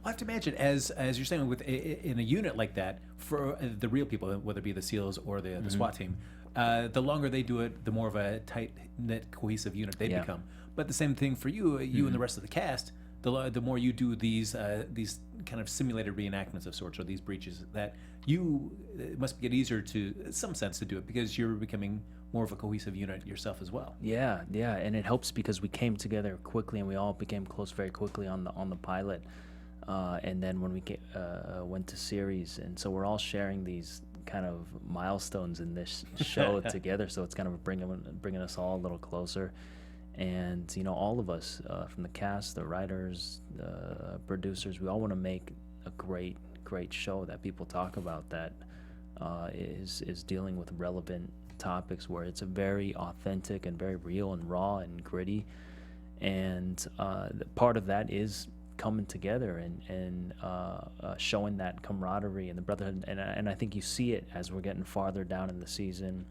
I have to imagine, as you're saying, in a unit like that, for the real people, whether it be the SEALs or the SWAT team, the longer they do it, the more of a tight-knit, cohesive unit they become. But the same thing for you and the rest of the cast, the more you do these kind of simulated reenactments of sorts, or these breaches, that it must get easier to, in some sense, to do it, because you're becoming more of a cohesive unit yourself as well. Yeah, and it helps because we came together quickly, and we all became close very quickly on the pilot, and then when we went to series, and so we're all sharing these kind of milestones in this show together. So it's kind of bringing us all a little closer, and all of us, from the cast, the writers, the producers, we all want to make a great show that people talk about, that is dealing with relevant topics, where it's a very authentic and very real and raw and gritty, and part of that is coming together and showing that camaraderie and the brotherhood, and I think you see it as we're getting farther down in the season,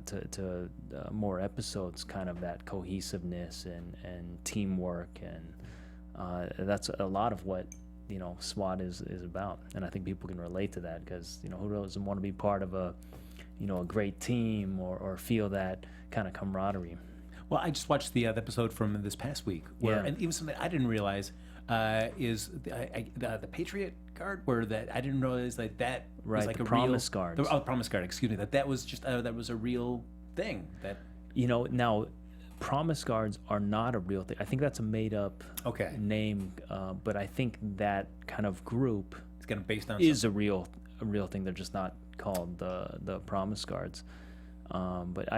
to more episodes, kind of that cohesiveness and teamwork, and that's a lot of what SWAT is about, and I think people can relate to that, because who doesn't want to be part of a great team, or feel that kind of camaraderie. Well, I just watched the episode from this past week, where, and even something I didn't realize is the Patriot card, where I didn't realize that was like the a promise real card. Promise card. Excuse me. That was just that was a real thing. That now, promise guards are not a real thing. I think that's a made up name, but I think that kind of group it's kind of based on is a real thing. They're just not called the promise guards. But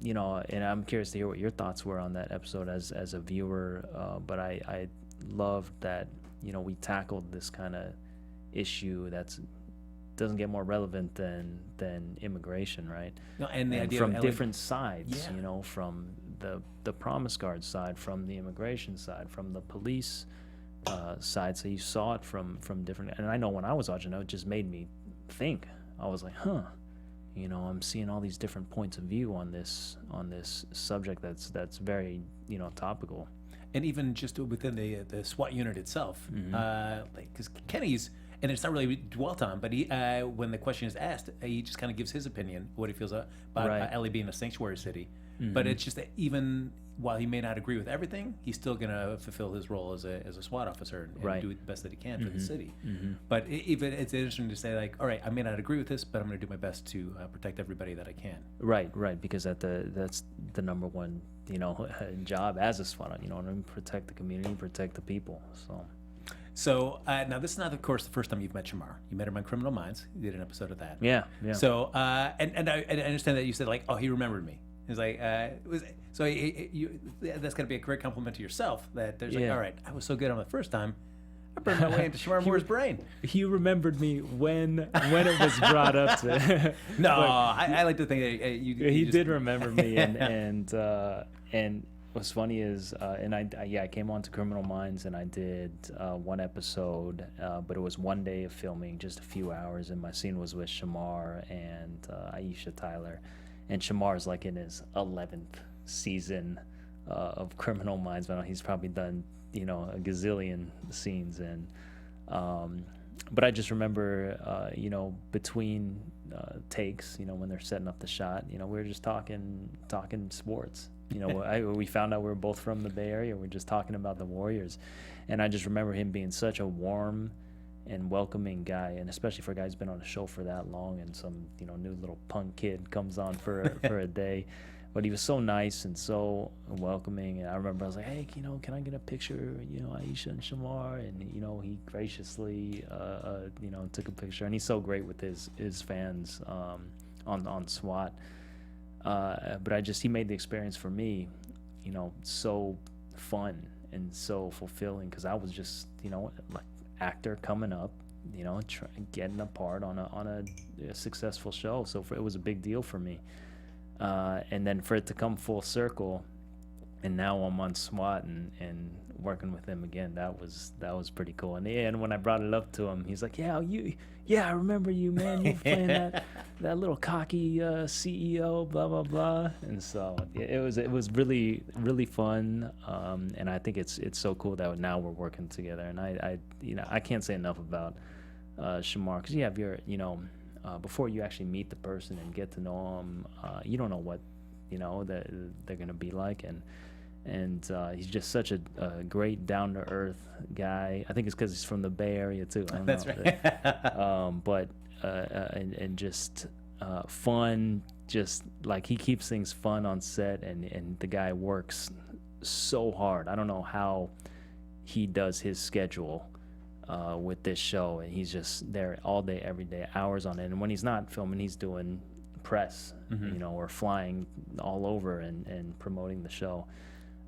and I'm curious to hear what your thoughts were on that episode as a viewer. But I loved that we tackled this kind of issue that's doesn't get more relevant than immigration, right? No, and the idea from of different sides, from the promise guard side, from the immigration side, from the police side. So you saw it from different. And I know when I was watching it just made me think. I was like, I'm seeing all these different points of view on this subject that's very topical. And even just within the SWAT unit itself, because Kenny's, and it's not really dwelt on, but he, when the question is asked, he just kind of gives his opinion, what he feels about LA being a sanctuary city. But it's just that even while he may not agree with everything, he's still going to fulfill his role as a SWAT officer and do the best that he can for the city. But even it's interesting to say, like, all right, I may not agree with this, but I'm going to do my best to protect everybody that I can. Right, because that's the number one, job as a SWAT, protect the community, protect the people. So now this is not, of course, the first time you've met Shemar. You met him on Criminal Minds. You did an episode of that. Yeah. So and I understand that you said, like, oh, he remembered me. It's like that's gonna be a great compliment to yourself. That there's like, all right, I was so good on the first time, I burned my way into Shemar Moore's brain. He remembered me when it was brought up to. No, I like to think that he did remember me, and what's funny is, I came on to Criminal Minds and I did one episode, but it was one day of filming, just a few hours, and my scene was with Shemar and Aisha Tyler. And Shemar's like in his 11th season of Criminal Minds. But he's probably done, a gazillion scenes. And but I just remember, between takes, when they're setting up the shot, we were just talking sports. We found out we were both from the Bay Area. We're just talking about the Warriors. And I just remember him being such a warm and welcoming guy, and especially for a guy who's been on a show for that long, and some new little punk kid comes on for a day, but he was so nice and so welcoming. And I remember I was like, hey, can I get a picture, Aisha and Shemar? And he graciously took a picture, and he's so great with his fans on SWAT. But he made the experience for me, so fun and so fulfilling, because I was just like actor coming up, getting a part on a successful show. So it was a big deal for me. And then for it to come full circle, and now I'm on SWAT and working with him again, that was pretty cool. And when I brought it up to him, he's like, I remember you, man. You were playing that little cocky CEO, blah blah blah. And so it was really really fun. And I think it's so cool that now we're working together. And I can't say enough about Shemar, because you have your before you actually meet the person and get to know them, you don't know what that they're gonna be like. And he's just such a great, down-to-earth guy. I think it's because he's from the Bay Area, too. I don't That's know. right. But just fun, just like he keeps things fun on set, and the guy works so hard. I don't know how he does his schedule with this show, and he's just there all day, every day, hours on end. And when he's not filming, he's doing press, or flying all over and promoting the show.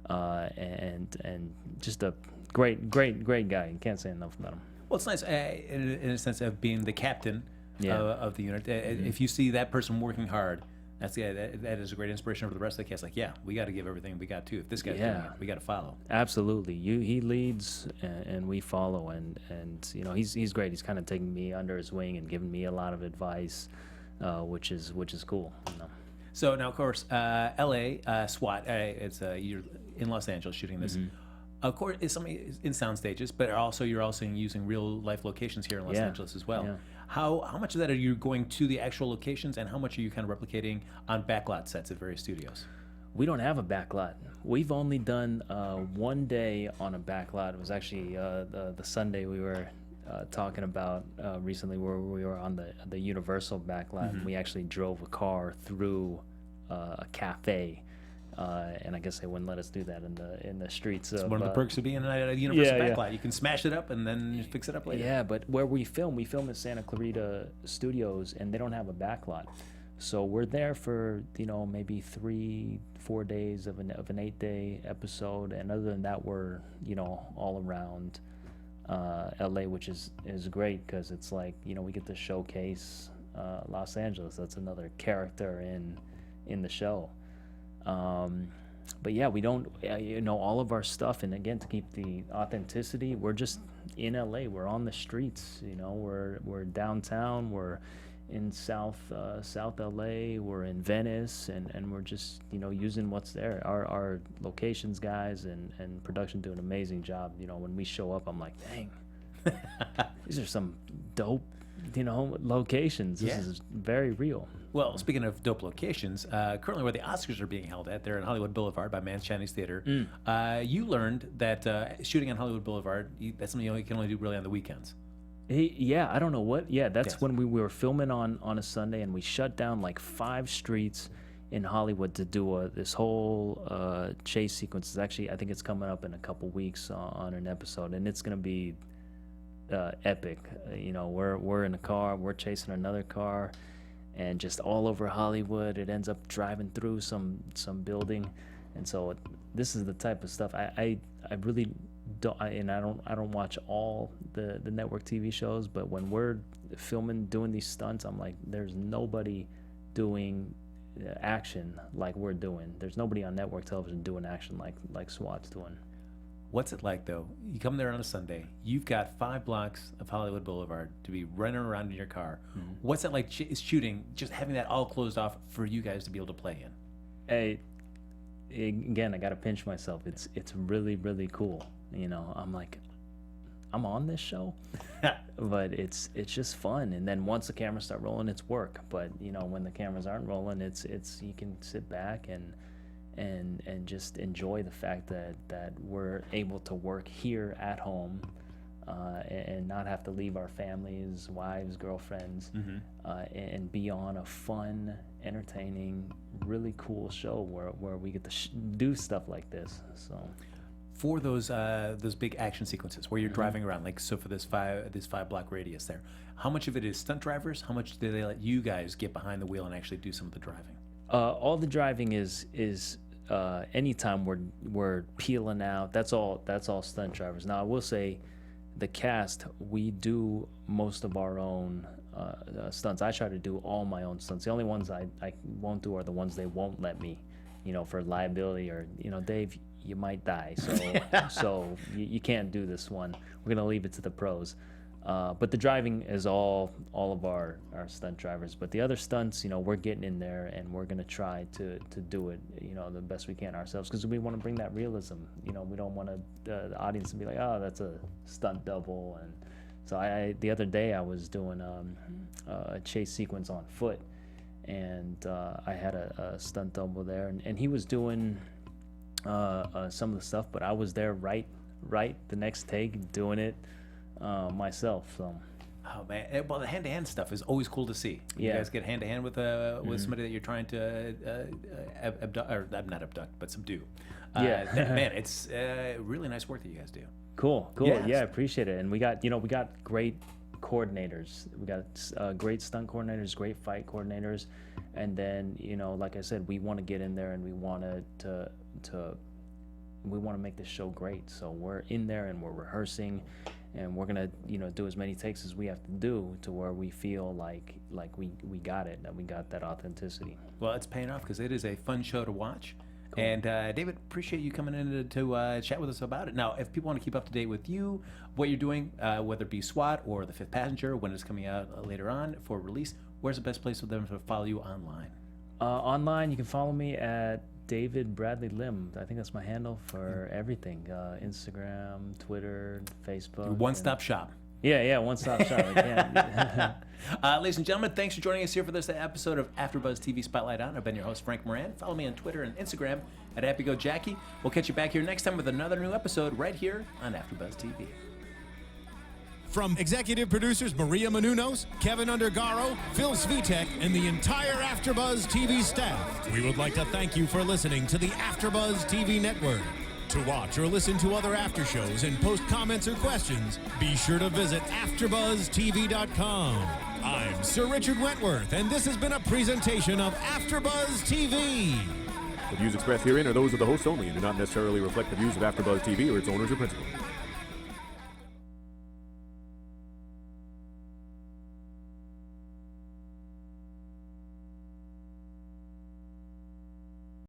And just a great guy. You can't say enough about him. Well, it's nice in a sense of being the captain of the unit. If you see that person working hard, that is a great inspiration for the rest of the cast. Like, we got to give everything we got too. If this guy's doing it, we got to follow. Absolutely. He leads and we follow, and he's great. He's kind of taking me under his wing and giving me a lot of advice, which is cool. So now, of course, L.A. SWAT. You're in Los Angeles shooting this. Of course, it's something in sound stages, but you're also using real life locations here in Los Angeles as well. Yeah. How much of that are you going to the actual locations, and how much are you kind of replicating on backlot sets at various studios? We don't have a backlot. We've only done one day on a backlot. It was actually the Sunday we were talking about recently, where we were on the Universal backlot, and we actually drove a car through a cafe and I guess they wouldn't let us do that in the streets. It's one of the perks of being a Universal backlot. You can smash it up and then fix it up later. Yeah, but where we film at Santa Clarita Studios, and they don't have a backlot. So we're there for maybe 3-4 days of an 8-day episode, and other than that, we're all around LA, which is great because it's like we get to showcase Los Angeles. That's another character in the show. But yeah, we don't all of our stuff, and again, to keep the authenticity, we're just in LA. We're on the streets. We're downtown. We're in South LA, we're in Venice, and we're just using what's there. Our locations guys and production do an amazing job. When we show up, I'm like, dang, these are some dope locations. This is very real. Well, speaking of dope locations, currently where the Oscars are being held at, they're in Hollywood Boulevard by Mann's Chinese Theater. You learned that shooting on Hollywood Boulevard, that's something you can only do really on the weekends. Yeah, I don't know what. Yeah, that's when we were filming on a Sunday, and we shut down like 5 streets in Hollywood to do this whole chase sequence. It's actually, I think it's coming up in a couple weeks on an episode, and it's gonna be epic. We're in a car, we're chasing another car, and just all over Hollywood. It ends up driving through some building, and so this is the type of stuff I really don't. I don't watch all the network TV shows, but when we're filming, doing these stunts, I'm like, there's nobody doing action like we're doing. There's nobody on network television doing action like SWAT's doing. What's it like, though? You come there on a Sunday, you've got 5 blocks of Hollywood Boulevard to be running around in your car. What's it like shooting, just having that all closed off for you guys to be able to play in? Hey, again, I got to pinch myself. It's really, really cool. I'm like, I'm on this show, but it's just fun. And then once the cameras start rolling, it's work. But when the cameras aren't rolling, it's you can sit back and just enjoy the fact that we're able to work here at home, and not have to leave our families, wives, girlfriends, and be on a fun, entertaining, really cool show where we get to do stuff like this. So. For those big action sequences where you're driving around, like so for this 5 block radius there, how much of it is stunt drivers? How much do they let you guys get behind the wheel and actually do some of the driving? All the driving is anytime we're peeling out. That's all stunt drivers. Now I will say, the cast, we do most of our own stunts. I try to do all my own stunts. The only ones I won't do are the ones they won't let me, for liability, or Dave, you might die, so you can't do this one. We're gonna leave it to the pros. But the driving is all of our stunt drivers. But the other stunts, we're getting in there, and we're gonna try to do it, the best we can ourselves, because we want to bring that realism. We don't want the audience to be like, oh, that's a stunt double. And so the other day I was doing a chase sequence on foot, and I had a stunt double there, and he was doing some of the stuff, but I was there right the next take doing it myself. So. Oh man! Well, the hand-to-hand stuff is always cool to see. You guys get hand-to-hand with somebody that you're trying to abduct, or not abduct, but subdue. Man, it's really nice work that you guys do. Cool. Yes. Yeah, I appreciate it. And we got great coordinators. We got great stunt coordinators, great fight coordinators, and then like I said, we want to get in there and we want to make this show great. So we're in there and we're rehearsing, and we're gonna do as many takes as we have to do to where we feel like we got it, that we got that authenticity. Well, it's paying off because it is a fun show to watch. Cool. And David, appreciate you coming in to chat with us about it. Now, if people want to keep up to date with you, what you're doing, whether it be SWAT or The Fifth Passenger, when it's coming out later on for release, where's the best place for them to follow you online? Online, you can follow me at David Bradley Lim. I think that's my handle for everything. Instagram, Twitter, Facebook. One-stop shop. Yeah, one-stop shop. Ladies and gentlemen, thanks for joining us here for this episode of AfterBuzz TV Spotlight On. I've been your host, Frank Moran. Follow me on Twitter and Instagram at HappyGoJackie. We'll catch you back here next time with another new episode right here on AfterBuzz TV. From executive producers Maria Menounos, Kevin Undergaro, Phil Svitek, and the entire AfterBuzz TV staff, we would like to thank you for listening to the AfterBuzz TV network. To watch or listen to other after shows and post comments or questions, be sure to visit AfterBuzzTV.com. I'm Sir Richard Wentworth, and this has been a presentation of AfterBuzz TV. The views expressed herein are those of the hosts only and do not necessarily reflect the views of AfterBuzz TV or its owners or principals.